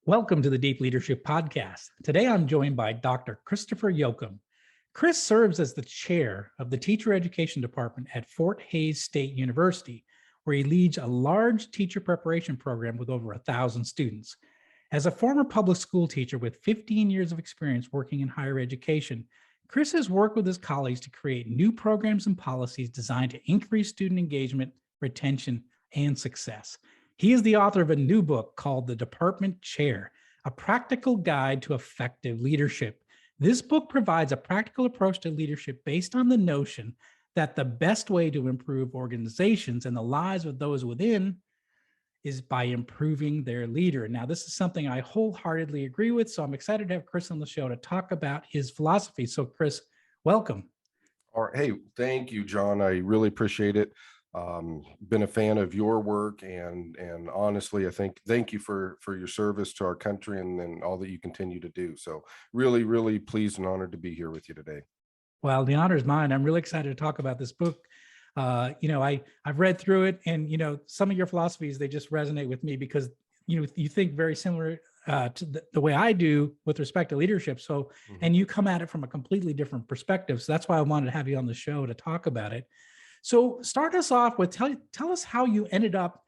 Welcome to the Deep Leadership Podcast. Today I'm joined by Dr. Christopher Jochum. Chris serves as the chair of the Teacher Education Department at Fort Hays State University, where he leads a large teacher preparation program with over 1,000 students. As a former public school teacher with 15 years of experience working in higher education, Chris has worked with his colleagues to create new programs and policies designed to increase student engagement, retention, and success. He is the author of a new book called The Department Chair, a practical guide to effective leadership. This book provides a practical approach to leadership based on the notion that the best way to improve organizations and the lives of those within is by improving their leader. Now, this is something I wholeheartedly agree with, so I'm excited to have Chris on the show to talk about his philosophy. So, Chris, welcome. All right. Hey, thank you, John. I really appreciate it. Been a fan of your work, and honestly, thank you for your service to our country and all that you continue to do. So really pleased and honored to be here with you today. Well, the honor is mine. I'm really excited to talk about this book. I've read through it, and some of your philosophies, they just resonate with me because you think very similar to the way I do with respect to leadership. So, and you come at it from a completely different perspective. So that's why I wanted to have you on the show to talk about it. So start us off with tell us how you ended up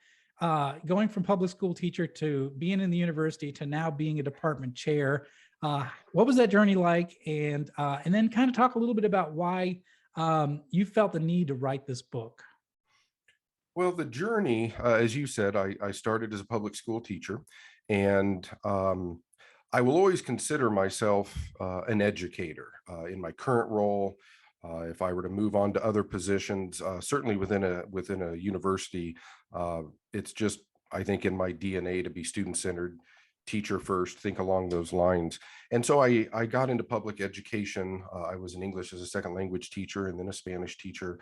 going from public school teacher to being in the university to now being a department chair. What was that journey like? And then kind of talk a little bit about why you felt the need to write this book. Well, the journey, as you said, I started as a public school teacher, and I will always consider myself an educator in my current role. If I were to move on to other positions, certainly within a university, it's just, I think, in my DNA to be student-centered, teacher first, think along those lines. And so I got into public education. I was an English as a second language teacher and then a Spanish teacher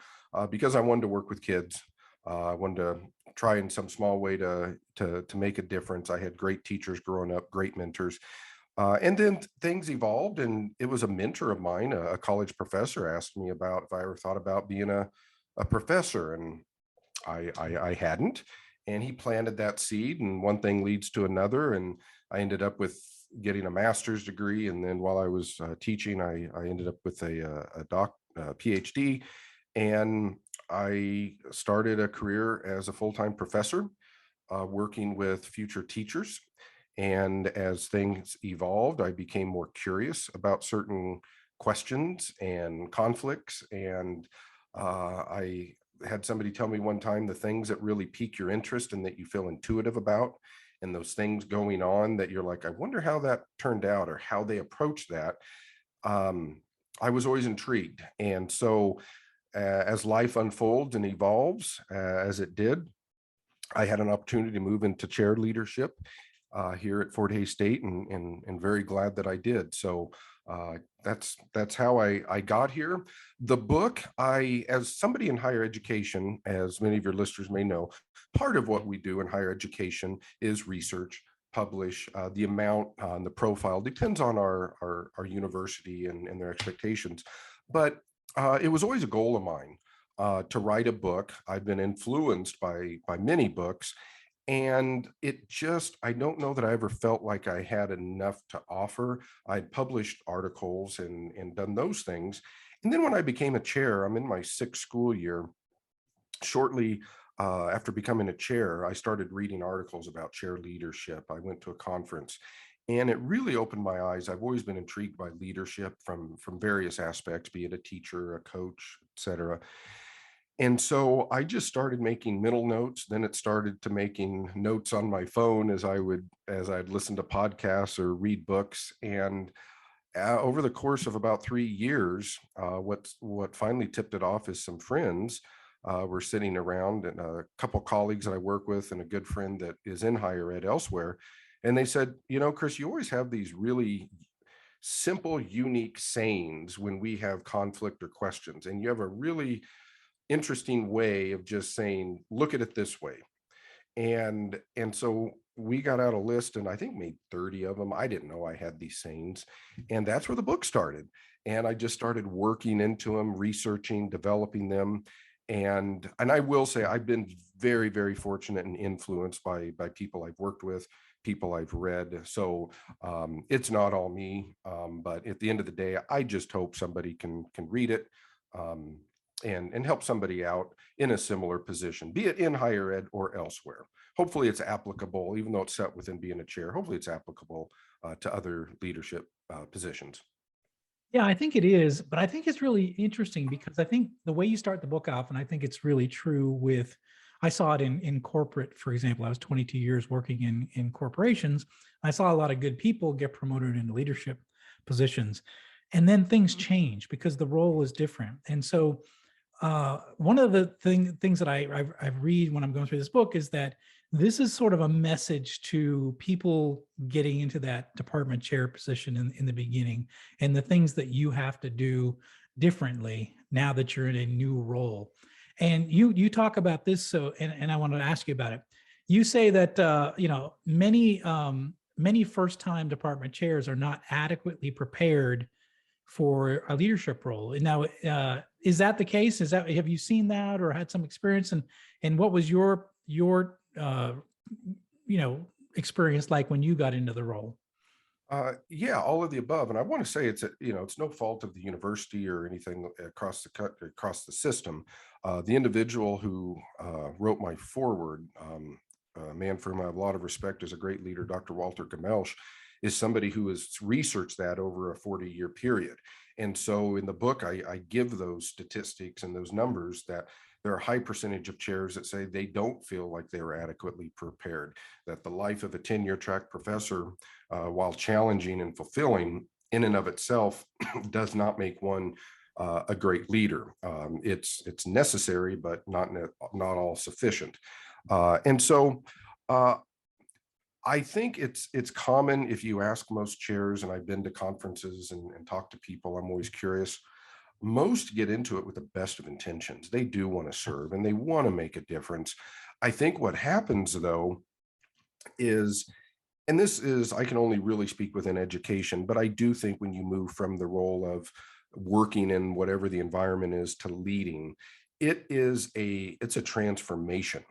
because I wanted to work with kids. I wanted to try in some small way to make a difference. I had great teachers growing up, great mentors. And then things evolved, and it was a mentor of mine, a college professor, asked me about if I ever thought about being a professor, and I hadn't. And he planted that seed, and one thing leads to another, and I ended up with getting a master's degree. And then while I was teaching, I ended up with a PhD, and I started a career as a full-time professor, working with future teachers. And as things evolved, I became more curious about certain questions and conflicts. And I had somebody tell me one time, the things that really pique your interest and that you feel intuitive about, and those things going on that you're like, I wonder how that turned out or how they approached that. I was always intrigued. And so as life unfolds and evolves, as it did, I had an opportunity to move into chair leadership here at Fort Hays State, and very glad that I did. So that's how I got here. The book, as somebody in higher education, as many of your listeners may know, part of what we do in higher education is research, publish. The amount on the profile depends on our university and their expectations. But it was always a goal of mine to write a book. I've been influenced by many books. And I don't know that I ever felt like I had enough to offer. I'd published articles and done those things. And then when I became a chair, I'm in my 6th school year. Shortly after becoming a chair, I started reading articles about chair leadership. I went to a conference, and it really opened my eyes. I've always been intrigued by leadership from various aspects, be it a teacher, a coach, etc. And so I just started making mental notes. Then it started to making notes on my phone as I'd listen to podcasts or read books. And over the course of about 3 years, what finally tipped it off is some friends were sitting around, and a couple colleagues that I work with and a good friend that is in higher ed elsewhere. And they said, Chris, you always have these really simple, unique sayings when we have conflict or questions, and you have a really interesting way of just saying, look at it this way. And so we got out a list, and I think made 30 of them. I didn't know I had these sayings, and that's where the book started. And I just started working into them, researching, developing them. And I will say I've been very, very fortunate and influenced by people I've worked with, people I've read. So it's not all me, but at the end of the day, I just hope somebody can read it um, and help somebody out in a similar position, be it in higher ed or elsewhere. Hopefully it's applicable, even though it's set within being a chair. Hopefully it's applicable to other leadership positions. Yeah, I think it is, but I think it's really interesting because I think the way you start the book off, and I think it's really true with, I saw it in corporate, for example. I was 22 years working in corporations. I saw a lot of good people get promoted into leadership positions, and then things change because the role is different. And so one of the things that I read when I'm going through this book is that this is sort of a message to people getting into that department chair position in the beginning, and the things that you have to do differently now that you're in a new role. And you talk about this, so and I wanted to ask you about it. You say that many first time department chairs are not adequately prepared for a leadership role. And now, is that the case? Have you seen that or had some experience? And what was your experience like when you got into the role? Yeah, all of the above, and I want to say it's no fault of the university or anything across the system. The individual who wrote my foreword, a man for whom I have a lot of respect, is a great leader, Dr. Walter Gamelsch, is somebody who has researched that over a 40-year period. And so in the book, I give those statistics and those numbers that there are a high percentage of chairs that say they don't feel like they're adequately prepared, that the life of a tenure track professor, while challenging and fulfilling in and of itself, does not make one a great leader. It's necessary, but not all sufficient. And so I think it's common if you ask most chairs, and I've been to conferences and talked to people, I'm always curious. Most get into it with the best of intentions. They do want to serve and they want to make a difference. I think what happens though is, and this is, I can only really speak within education, but I do think when you move from the role of working in whatever the environment is to leading, it's a transformation.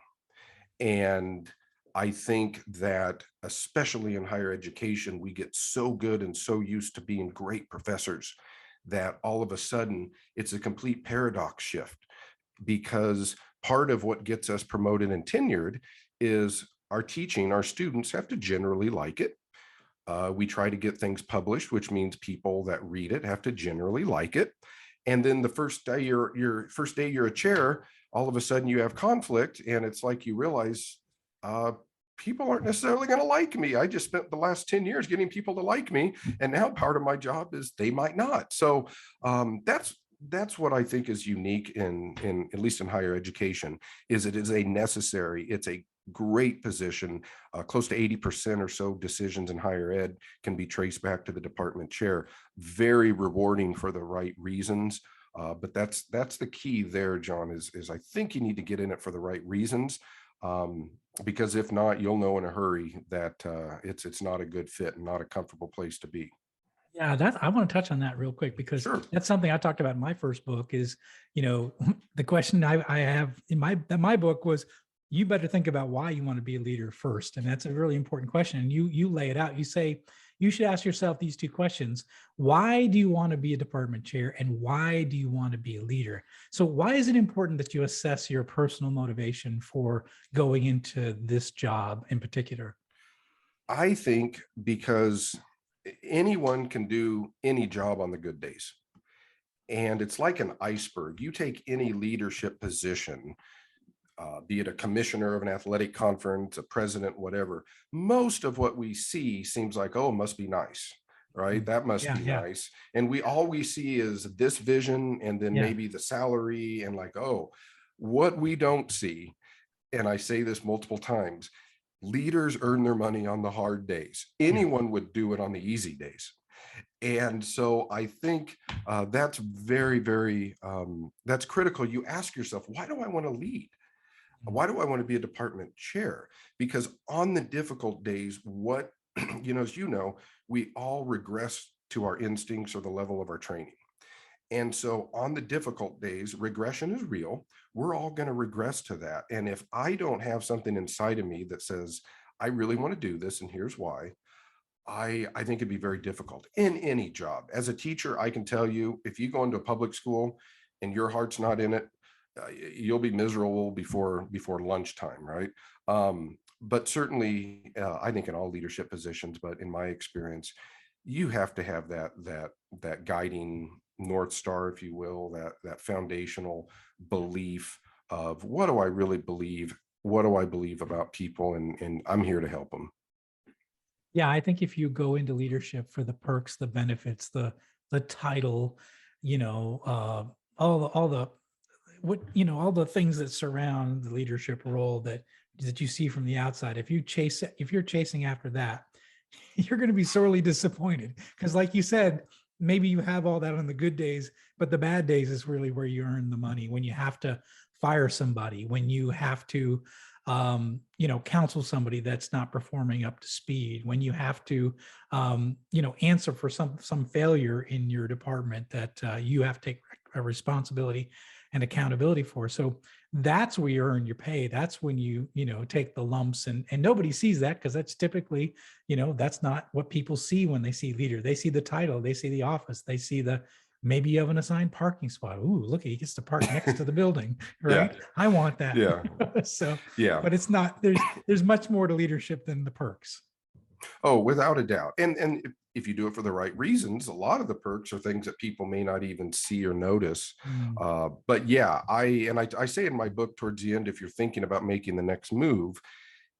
And I think that especially in higher education, we get so good and so used to being great professors that all of a sudden it's a complete paradox shift, because part of what gets us promoted and tenured is our teaching. Our students have to generally like it. We try to get things published, which means people that read it have to generally like it. And then the first day you're a chair, all of a sudden you have conflict, and it's like you realize uh, people aren't necessarily going to like me. I just spent the last 10 years getting people to like me, and now part of my job is they might not. So that's what I think is unique in at least in higher education, is it is a necessary, it's a great position. Close to 80% or so decisions in higher ed can be traced back to the department chair. Very rewarding for the right reasons. But that's the key there, John, is I think you need to get in it for the right reasons. Because if not, you'll know in a hurry that it's not a good fit and not a comfortable place to be. Yeah, that's, I want to touch on that real quick because Sure. that's something I talked about in my first book is, the question I have in my book was, you better think about why you want to be a leader first. And that's a really important question. And you lay it out. You say, you should ask yourself these two questions. Why do you want to be a department chair? And why do you want to be a leader? So why is it important that you assess your personal motivation for going into this job in particular? I think because anyone can do any job on the good days. And it's like an iceberg. You take any leadership position, be it a commissioner of an athletic conference, a president, whatever, most of what we see seems like, oh, it must be nice, right? That must Yeah, be yeah, nice. And all we see is this vision and then yeah. maybe the salary and like, oh, what we don't see, and I say this multiple times, leaders earn their money on the hard days. Yeah. Anyone would do it on the easy days. And so I think that's that's critical. You ask yourself, why do I want to lead? Why do I want to be a department chair? Because on the difficult days, as you know, we all regress to our instincts or the level of our training. And so on the difficult days, regression is real. We're all going to regress to that. And if I don't have something inside of me that says, I really want to do this, and here's why. I think it'd be very difficult in any job. As a teacher, I can tell you, if you go into a public school and your heart's not in it, you'll be miserable before lunchtime, right? But certainly, I think in all leadership positions, but in my experience, you have to have that guiding North Star, if you will, that foundational belief of what do I really believe? What do I believe about people? And I'm here to help them. Yeah, I think if you go into leadership for the perks, the benefits, the title, all the what all the things that surround the leadership role that you see from the outside, if you're chasing after that, you're going to be sorely disappointed, because like you said, maybe you have all that on the good days, but the bad days is really where you earn the money, when you have to fire somebody, when you have to counsel somebody that's not performing up to speed, when you have to answer for some failure in your department that you have to take a responsibility and accountability for. So that's where you earn your pay. That's when you take the lumps, and nobody sees that, because that's typically, that's not what people see when they see leader. They see the title, they see the office, they see maybe you have an assigned parking spot. Ooh, look, he gets to park next to the building, Yeah, right? I want that. yeah, So, yeah. but it's not, there's much more to leadership than the perks. Oh, without a doubt. And if you do it for the right reasons, a lot of the perks are things that people may not even see or notice. Mm, But yeah, I say in my book towards the end, if you're thinking about making the next move,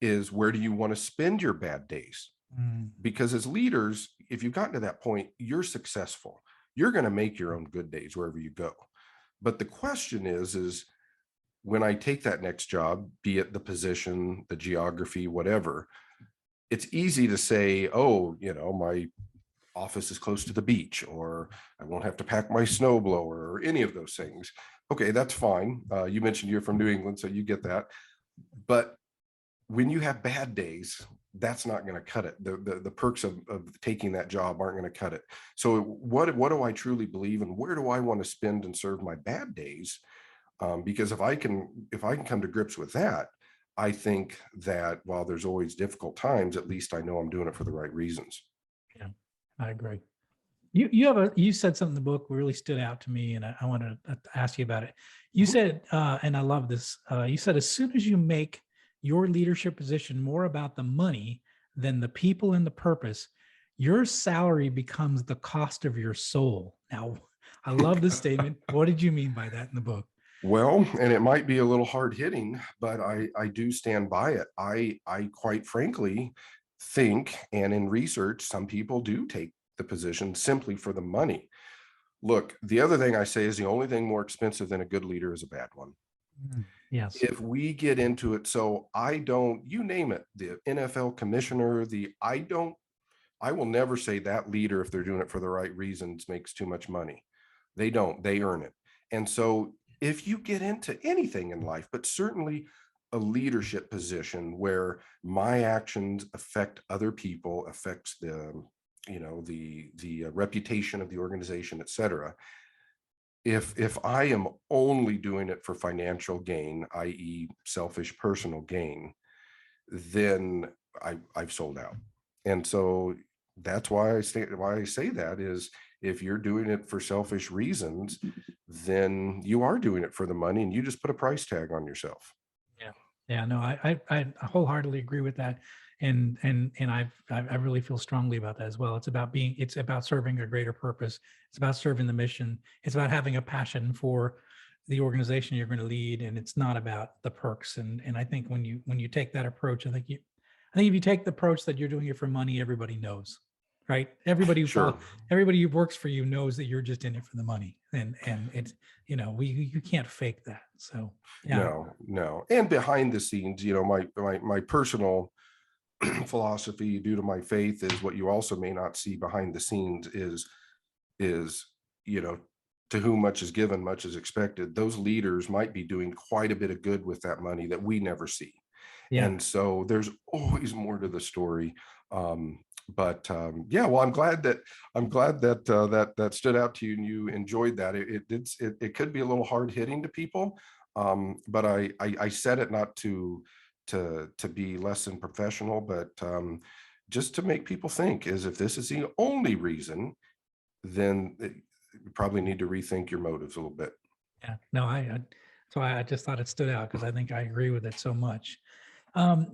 is where do you want to spend your bad days? mm, Because as leaders, if you've gotten to that point, you're successful. You're going to make your own good days wherever you go. But the question is when I take that next job, be it the position, the geography, whatever, it's easy to say, oh, my office is close to the beach, or I won't have to pack my snowblower, or any of those things. Okay, that's fine. You mentioned you're from New England, so you get that. But when you have bad days, that's not going to cut it. The perks of taking that job aren't going to cut it. So what do I truly believe, and where do I want to spend and serve my bad days? Because if I can come to grips with that, I think that while there's always difficult times, at least I know I'm doing it for the right reasons. yeah, I agree. You said something in the book really stood out to me, and I want to ask you about it. You Mhm. said, and I love this. You said, as soon as you make your leadership position more about the money than the people and the purpose, your salary becomes the cost of your soul. Now, I love this statement. What did you mean by that in the book? Well, and it might be a little hard hitting, but I do stand by it. I quite frankly think, and in research, some people do take the position simply for the money. Look, the other thing I say is the only thing more expensive than a good leader is a bad one. Mm, yes. If we get into it, so I don't, you name it, the NFL commissioner, I will never say that leader, if they're doing it for the right reasons, makes too much money. They don't, they earn it. And so if you get into anything in life, but certainly a leadership position where my actions affect other people, affects the reputation of the organization, et cetera. If I am only doing it for financial gain, i.e., selfish personal gain, then I've sold out. And so that's why I say that is, if you're doing it for selfish reasons, then you are doing it for the money, and you just put a price tag on yourself. Yeah. Yeah, no, I wholeheartedly agree with that. And I really feel strongly about that as well. It's about serving a greater purpose. It's about serving the mission. It's about having a passion for the organization you're going to lead. And it's not about the perks. And I think when you take that approach, I think if you take the approach that you're doing it for money, everybody knows, right? Sure. Everybody who works for you knows that you're just in it for the money. And it's, you can't fake that. So yeah. No, no. And behind the scenes, my personal philosophy due to my faith is, what you also may not see behind the scenes is you know to whom much is given, much is expected. Those leaders might be doing quite a bit of good with that money that we never see. Yeah. And so there's always more to the story. But yeah, well, I'm glad that that stood out to you and you enjoyed that. It could be a little hard hitting to people, but I said it not to to be less than professional, but just to make people think is if this is the only reason, then you probably need to rethink your motives a little bit. Yeah, no, so I just thought it stood out because I think I agree with it so much. In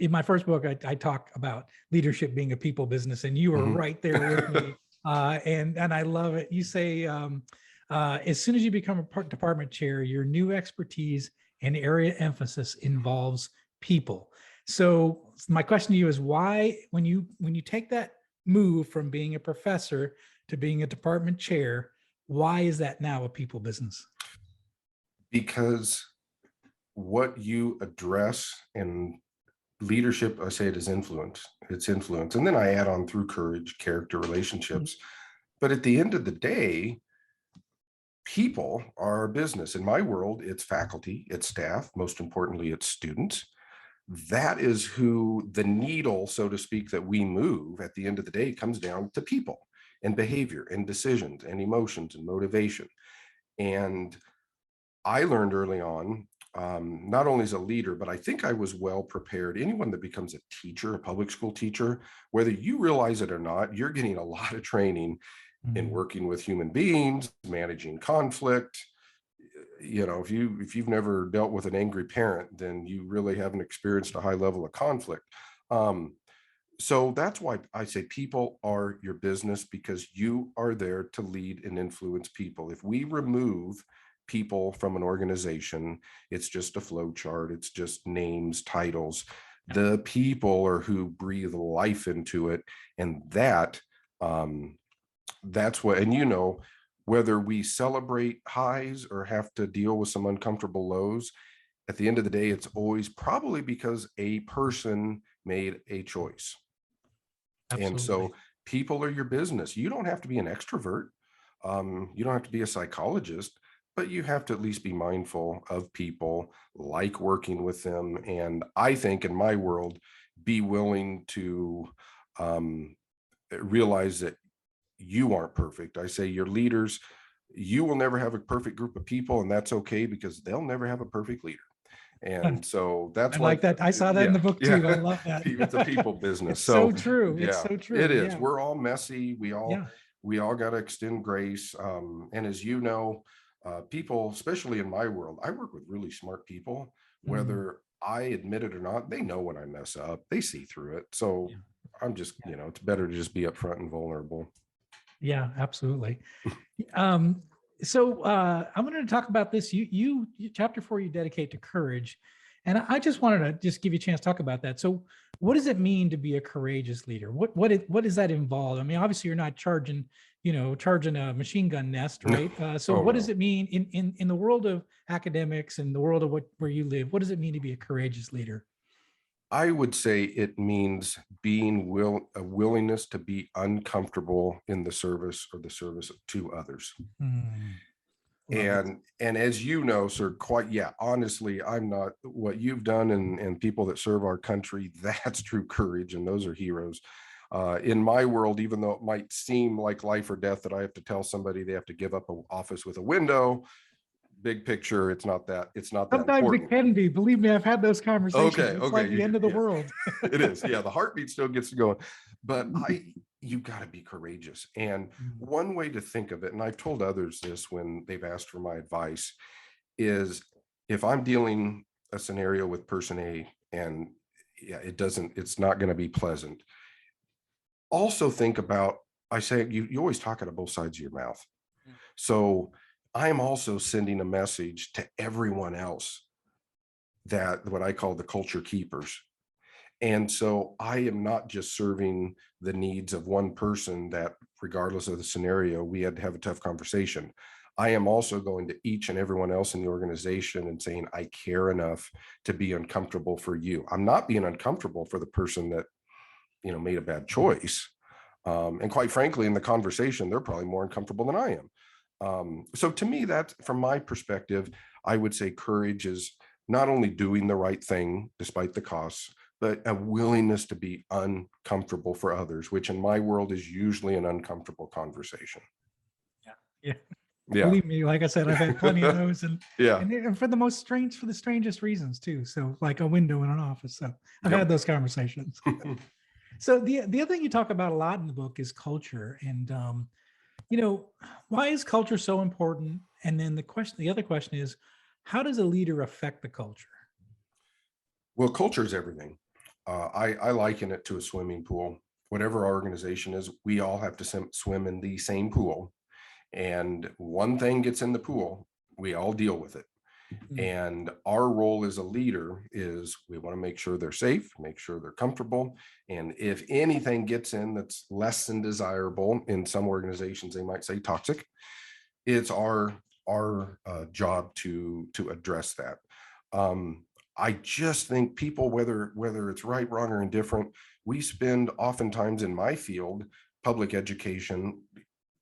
my first book, I talk about leadership being a people business, and you were Mhm. right there with me. And I love it. You say, as soon as you become a department chair, your new expertise and area emphasis involves people. So my question to you is why, when you take that move from being a professor to being a department chair, why is that now a people business? Because what you address in leadership, I say it is influence. It's influence. And then I add on through courage, character, relationships. But at the end of the day, people are a business. In my world, it's faculty, it's staff, most importantly, it's students. That is who the needle, so to speak, that we move at the end of the day comes down to people and behavior and decisions and emotions and motivation. And I learned early on, not only as a leader, but I think I was well prepared. Anyone that becomes a teacher, a public school teacher, whether you realize it or not, you're getting a lot of training in working with human beings, managing conflict. If you've never dealt with an angry parent, then you really haven't experienced a high level of conflict. So that's why I say people are your business, because you are there to lead and influence people. If we remove people from an organization, it's just a flow chart, it's just names, titles. The people are who breathe life into it. And that's what, and whether we celebrate highs or have to deal with some uncomfortable lows, at the end of the day, it's always probably because a person made a choice. And Absolutely. so people are your business. You don't have to be an extrovert. You don't have to be a psychologist, but you have to at least be mindful of people, like working with them. And I think in my world, be willing to realize that you aren't perfect. I say your leaders, you will never have a perfect group of people, and that's okay because they'll never have a perfect leader. And so I that's why, like that. I saw that in yeah, the book yeah, too. I love that. it's a people business. It's so So true. It's yeah, so it true. is. Yeah. We're all messy. Yeah. We all got to extend grace. And as you know, people, especially in my world, I work with really smart people, Mm, whether I admit it or not, they know when I mess up, they see through it. So yeah. I'm just, it's better to just be upfront and vulnerable. Yeah, absolutely. Um, so I wanted to talk about this. You chapter 4 you dedicate to courage, and I just wanted to just give you a chance to talk about that. So, what does it mean to be a courageous leader? What does that involve? I mean, obviously, you're not charging a machine gun nest, right? So, Oh what does no. it mean in the world of academics and the world of where you live? What does it mean to be a courageous leader? I would say it means a willingness to be uncomfortable in the service or the service to others. Hmm, love it. And as you know, sir, quite, yeah, honestly, I'm not what you've done, and people that serve our country, that's true courage, and those are heroes. In my world, even though it might seem like life or death that I have to tell somebody they have to give up an office with a window, big picture, it's not that Sometimes it important. can be. Believe me, I've had those conversations. Okay, It's okay, like the end of the yeah, world. it is. Yeah, the heartbeat still gets going, but you got to be courageous. And Mm, one way to think of it, and I've told others this when they've asked for my advice, is if I'm dealing a scenario with person A and yeah, it's not going to be pleasant. Also think about, I say you always talk out of both sides of your mouth. So I'm also sending a message to everyone else, that what I call the culture keepers. And so I am not just serving the needs of one person that, regardless of the scenario, we had to have a tough conversation. I am also going to each and everyone else in the organization and saying, I care enough to be uncomfortable for you. I'm not being uncomfortable for the person that, made a bad choice. And quite frankly, in the conversation, they're probably more uncomfortable than I am. So to me, that from my perspective, I would say courage is not only doing the right thing despite the costs, but a willingness to be uncomfortable for others, which in my world is usually an uncomfortable conversation. yeah. Yeah. Yeah. Believe me, like I said, I've had plenty of those, Yeah. and for the strangest reasons too. So like a window in an office. So I've had Yep. those conversations. So the other thing you talk about a lot in the book is culture, and why is culture so important? And then the other question is, how does a leader affect the culture? Well, culture is everything. I liken it to a swimming pool. Whatever our organization is, we all have to swim in the same pool. And one thing gets in the pool, we all deal with it. Mm, And our role as a leader is we want to make sure they're safe, make sure they're comfortable. And if anything gets in that's less than desirable, in some organizations, they might say toxic, it's our job to address that. I just think people, whether it's right, wrong, or indifferent, we spend oftentimes in my field, public education,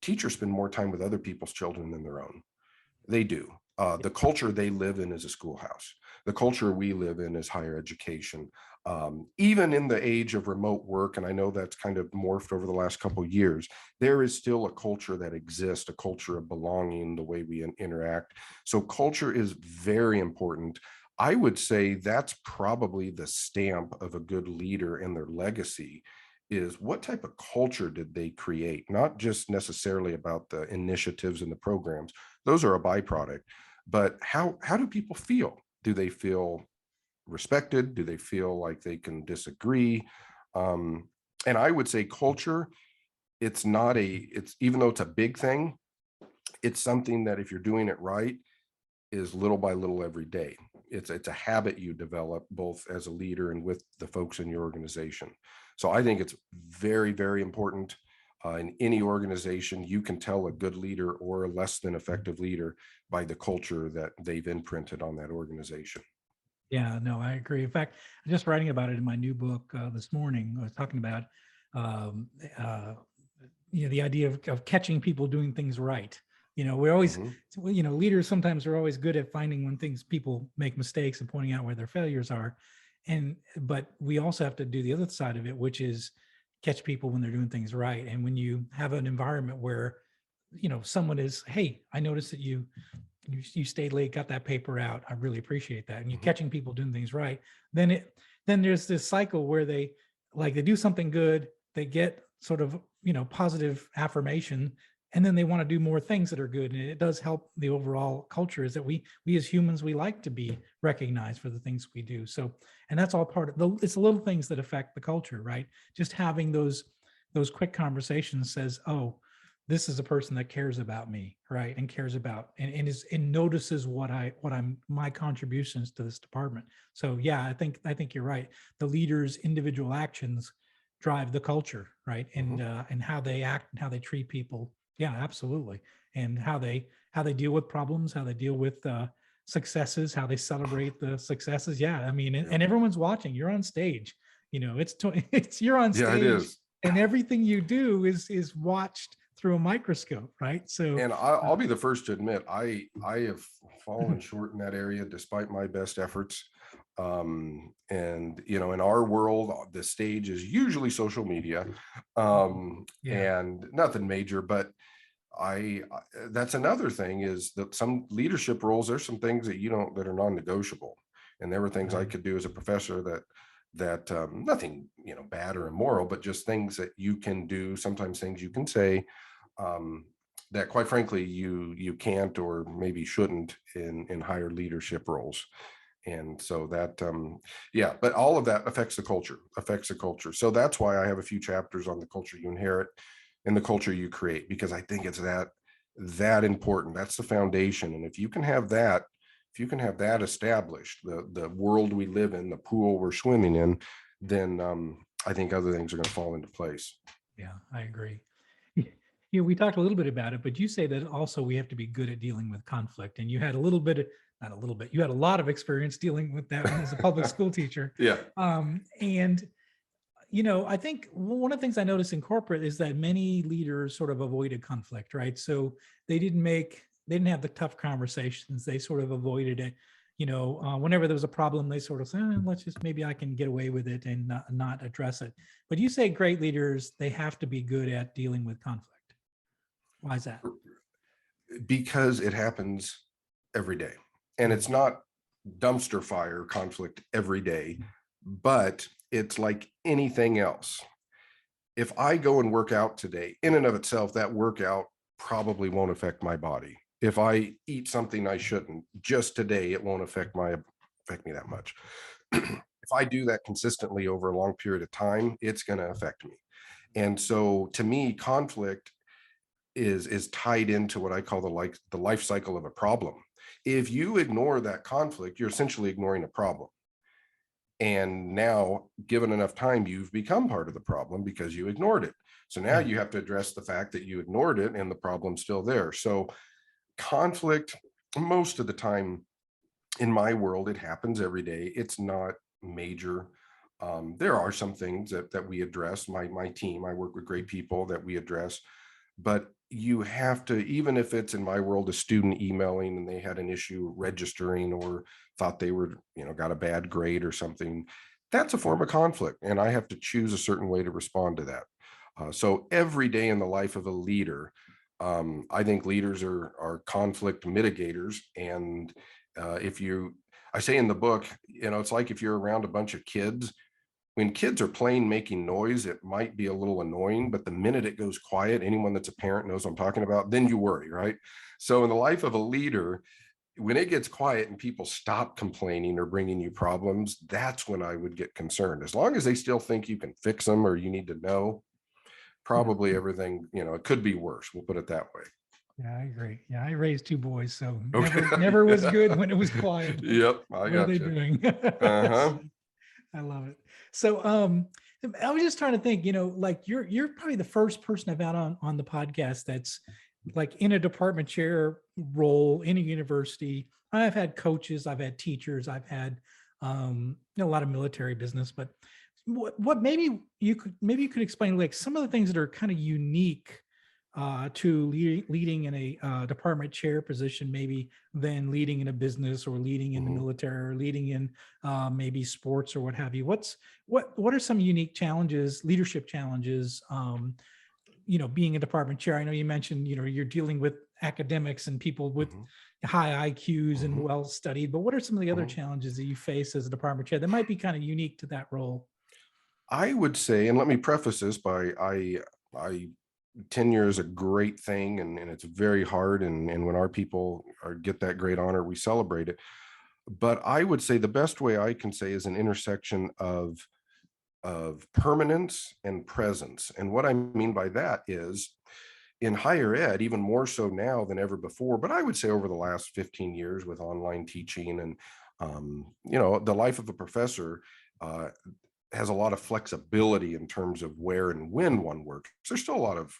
teachers spend more time with other people's children than their own. They do. The culture they live in is a schoolhouse. The culture we live in is higher education. Even in the age of remote work, and I know that's kind of morphed over the last couple of years, there is still a culture that exists, a culture of belonging, the way we interact. So culture is very important. I would say that's probably the stamp of a good leader and their legacy is what type of culture did they create, not just necessarily about the initiatives and the programs. Those are a byproduct, but how do people feel? Do they feel respected? Do they feel like they can disagree? um, and I would say culture, it's not a it's even though it's a big thing, it's something that if you're doing it right is little by little every day. It's a habit you develop both as a leader and with the folks in your organization. So I think it's very, very important. In any organization, you can tell a good leader or a less than effective leader by the culture that they've imprinted on that organization. yeah, no, I agree. In fact, I'm just writing about it in my new book this morning. I was talking about um, uh, the idea of catching people doing things right. We always, Mhm. leaders sometimes are always good at finding when people make mistakes and pointing out where their failures are. But we also have to do the other side of it, which is catch people when they're doing things right. And when you have an environment where, someone is, hey, I noticed that you stayed late, got that paper out. I really appreciate that. And you're Mhm. catching people doing things right. Then there's this cycle where they do something good, they get sort of, positive affirmation, and then they want to do more things that are good. And it does help the overall culture is that we as humans, we like to be recognized for the things we do. So, and that's all part of it's the little things that affect the culture, right? Just having those quick conversations says, oh, this is a person that cares about me, right? And cares about and notices what I'm my contributions to this department. So yeah, I think you're right. The leaders' individual actions drive the culture, right? Mhm. And how they act and how they treat people. Yeah, absolutely. And how they deal with problems, how they deal with successes, how they celebrate the successes. Yeah, I mean, Yeah. and everyone's watching. You're on stage. It's you're on Yeah, it stage, is. and everything you do is watched through a microscope, right? So, And I'll be the first to admit I have fallen short in that area despite my best efforts. And in our world, the stage is usually social media, yeah, and nothing major. But that's another thing is that some leadership roles, there's some things that you don't that are non-negotiable, and there were things I right. could do as a professor that nothing bad or immoral, but just things that you can do, sometimes things you can say, um, that quite frankly you can't or maybe shouldn't in higher leadership roles. And so that yeah, but all of that affects the culture. So that's why I have a few chapters on the culture you inherit and the culture you create, because I think it's that important. That's the foundation. And if you can have that established, the world we live in, the pool we're swimming in, then I think other things are going to fall into place. Yeah, I agree. We talked a little bit about it, but you say that also we have to be good at dealing with conflict. And you had a little bit of, not a little bit, you had a lot of experience dealing with that as a public school teacher. Yeah. And I think one of the things I noticed in corporate is that many leaders sort of avoided conflict, right? So they didn't have the tough conversations. They sort of avoided it. Whenever there was a problem, they sort of say, let's just, maybe I can get away with it and not address it. But you say great leaders, they have to be good at dealing with conflict. Why is that? Because it happens every day. And it's not dumpster fire conflict every day, but it's like anything else. If I go and work out today, in and of itself, that workout probably won't affect my body. If I eat something I shouldn't just today, it won't affect me that much. If I do that consistently over a long period of time, it's going to affect me. And so to me, conflict is tied into what I call the life cycle of a problem. If you ignore that conflict, you're essentially ignoring a problem. And now, given enough time, you've become part of the problem because you ignored it. So now Yeah. you have to address the fact that you ignored it and the problem's still there. So conflict, most of the time in my world, it happens every day. It's not major. There are some things that we address. My team, I work with great people that we address, but you have to, even if it's in my world, a student emailing and they had an issue registering or thought they were, got a bad grade or something, that's a form of conflict. And I have to choose a certain way to respond to that. So every day in the life of a leader, I think leaders are conflict mitigators. And if you, I say in the book, it's like if you're around a bunch of kids, when kids are playing, making noise, it might be a little annoying, but the minute it goes quiet, anyone that's a parent knows what I'm talking about, then you worry, right? So in the life of a leader, when it gets quiet and people stop complaining or bringing you problems, that's when I would get concerned. As long as they still think you can fix them or you need to know, Yeah. probably everything, it could be worse. We'll put it that way. Yeah, I agree. Yeah, I raised two boys, so never, Okay. never was good when it was quiet. Like, Yep, I what are got they you. doing? Uh-huh. I love it. So, I was just trying to think. Like you're probably the first person I've had on the podcast that's like in a department chair role in a university. I've had coaches, I've had teachers, I've had a lot of military business, but what maybe you could explain like some of the things that are kind of unique to leading in a department chair position, maybe than leading in a business or leading in the Mhm. military or leading in maybe sports or what have you. What are some unique challenges, leadership challenges? Being a department chair. I know you mentioned you're dealing with academics and people with Mhm. high IQs and Mhm. well studied. But what are some of the other Mhm. challenges that you face as a department chair that might be kind of unique to that role? I would say, and let me preface this by I tenure is a great thing and it's very hard. And when our people get that great honor, we celebrate it. But I would say the best way I can say is an intersection of permanence and presence. And what I mean by that is in higher ed, even more so now than ever before, but I would say over the last 15 years with online teaching and the life of a professor uh, has a lot of flexibility in terms of where and when one works. There's still a lot of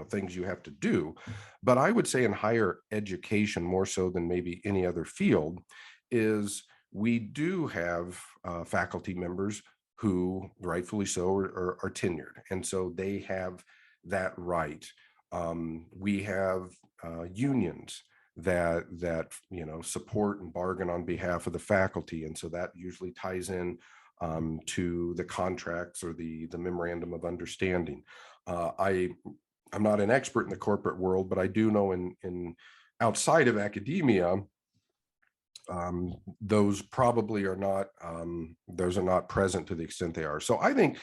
things you have to do, but I would say in higher education more so than maybe any other field is we do have faculty members who rightfully so are tenured, and so they have that right. We have unions that support and bargain on behalf of the faculty, and so that usually ties in to the contracts or the memorandum of understanding. I'm not an expert in the corporate world, but I do know in outside of academia, those probably are not those are not present to the extent they are. So I think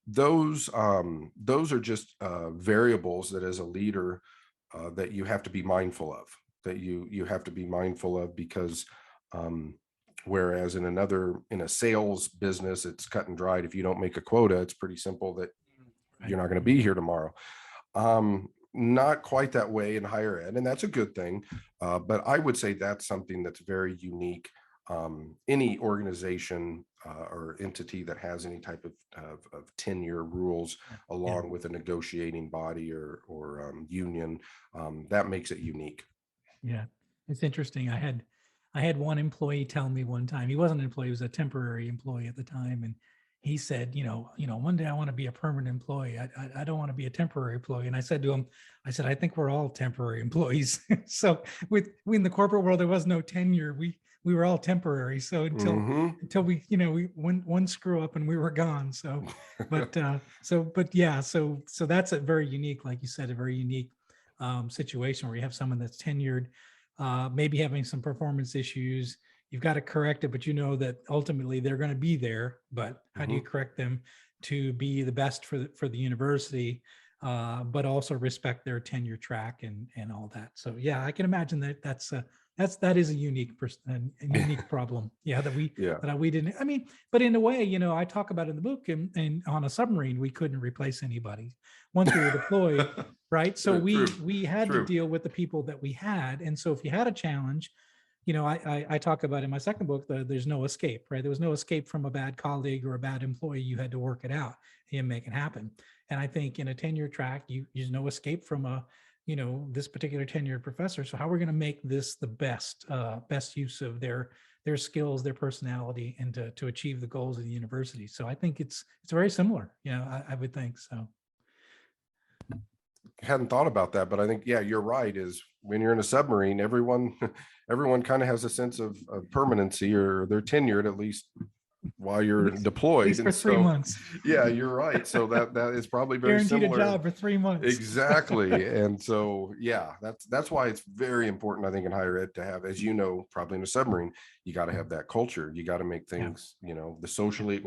those are just variables that as a leader that you have to be mindful of, that you have to be mindful of because um, whereas in a sales business, it's cut and dried. If you don't make a quota, it's pretty simple that Right. you're not going to be here tomorrow. Not quite that way in higher ed, and that's a good thing. But I would say that's something that's very unique. Any organization or entity that has any type of tenure rules, Yeah. along with a negotiating body or union, that makes it unique. Yeah, it's interesting. I had one employee tell me one time, he wasn't an employee, he was a temporary employee at the time. And he said, one day I want to be a permanent employee. I don't want to be a temporary employee. And I said to him, I said, I think we're all temporary employees. So in the corporate world, there was no tenure. We were all temporary. So Hmm. until we one screw up and we were gone. So, but yeah, so that's a very unique, like you said, a very unique situation where you have someone that's tenured, maybe having some performance issues. You've got to correct it, but you know that ultimately they're going to be there. But how do you correct them to be the best for the university, but also respect their tenure track and all that? So yeah, I can imagine that that is a unique problem. Yeah, that we Yeah. that we didn't. I mean, but in a way, I talk about in the book, and on a submarine, we couldn't replace anybody once we were deployed, right? So True. we had to True. deal with the people that we had, and so if you had a challenge, I talk about in my second book that there's no escape, right? There was no escape from a bad colleague or a bad employee. You had to work it out and make it happen. And I think in a tenure track, there's no escape from this particular tenured professor. So how we're going to make this the best use of their skills, their personality, and to achieve the goals of the university. So I think it's very similar. I would think so. Hadn't thought about that, but I think, yeah, you're right. Is when you're in a submarine, everyone kind of has a sense of permanency, or they're tenured at least while you're deployed. At least for 3 months. Yeah, you're right. So that is probably very guaranteed similar. a job for 3 months. Exactly. And so, yeah, that's why it's very important, I think, in higher ed to have, as you know, probably in a submarine, you got to have that culture. You got to make things, the socially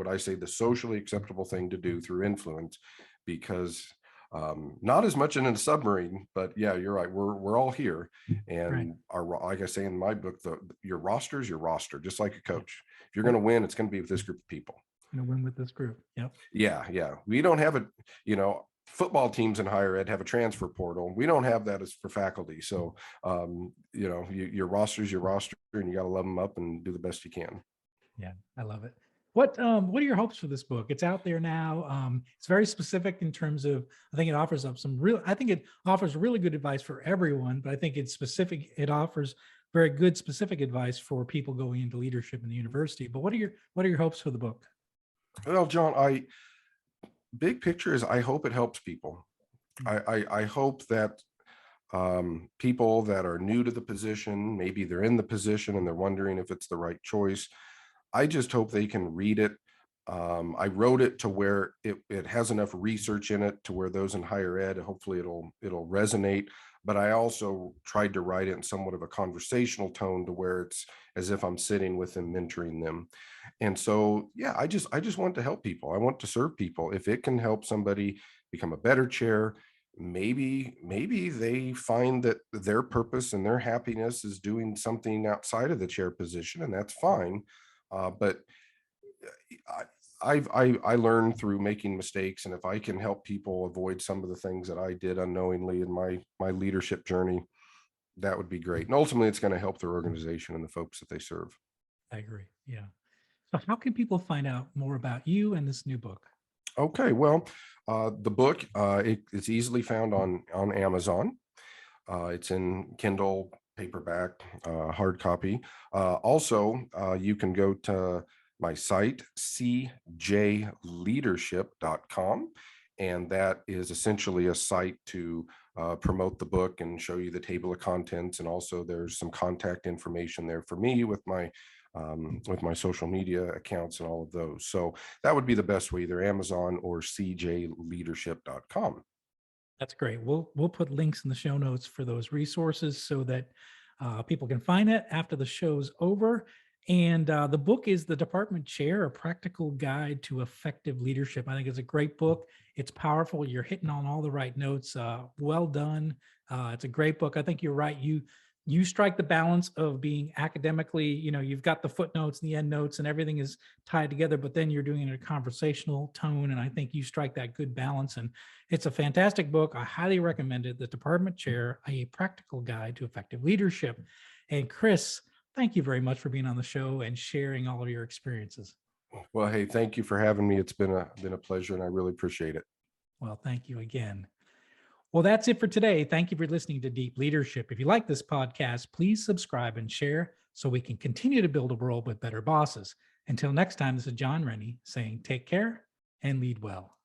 acceptable thing to do through influence, because not as much in a submarine, but yeah, you're right. We're all here, and like I say in my book, your roster is your roster, just like a coach. If you're going to win, it's going to be with this group of people. Going to win with this group. Yep. Yeah. We don't have football teams in higher ed have a transfer portal. We don't have that as for faculty. So, your roster is your roster, and you got to love them up and do the best you can. Yeah, I love it. What are your hopes for this book? It's out there now. It's very specific in terms of, I think it offers up it offers really good advice for everyone, but I think it's specific. It offers very good specific advice for people going into leadership in the university. But what are your hopes for the book? Well, John, big picture is I hope it helps people. I hope that people that are new to the position, maybe they're in the position and they're wondering if it's the right choice. I just hope they can read it. I wrote it to where it has enough research in it to where those in higher ed, hopefully it'll resonate. But I also tried to write it in somewhat of a conversational tone to where it's as if I'm sitting with them, mentoring them. And so, yeah, I just want to help people. I want to serve people. If it can help somebody become a better chair, maybe they find that their purpose and their happiness is doing something outside of the chair position, and that's fine. But I learned through making mistakes, and if I can help people avoid some of the things that I did unknowingly in my leadership journey, that would be great. And ultimately, it's going to help their organization and the folks that they serve. I agree. Yeah. So how can people find out more about you and this new book? Okay, well, the book, it's easily found on Amazon. It's in Kindle, paperback, hard copy. Also, you can go to my site, cjleadership.com. And that is essentially a site to promote the book and show you the table of contents. And also there's some contact information there for me with my social media accounts and all of those. So that would be the best way, either Amazon or cjleadership.com. That's great. We'll put links in the show notes for those resources so that people can find it after the show's over. And the book is The Department Chair, A Practical Guide to Effective Leadership. I think it's a great book. It's powerful. You're hitting on all the right notes. Well done. It's a great book. I think you're right. You strike the balance of being academically, you've got the footnotes and the end notes and everything is tied together, but then you're doing it in a conversational tone. And I think you strike that good balance. And it's a fantastic book. I highly recommend it. The Department Chair, A Practical Guide to Effective Leadership. And Chris, thank you very much for being on the show and sharing all of your experiences. Well, hey, thank you for having me. It's been a pleasure, and I really appreciate it. Well, thank you again. Well, that's it for today. Thank you for listening to Deep Leadership. If you like this podcast, please subscribe and share so we can continue to build a world with better bosses. Until next time, this is John Rennie saying take care and lead well.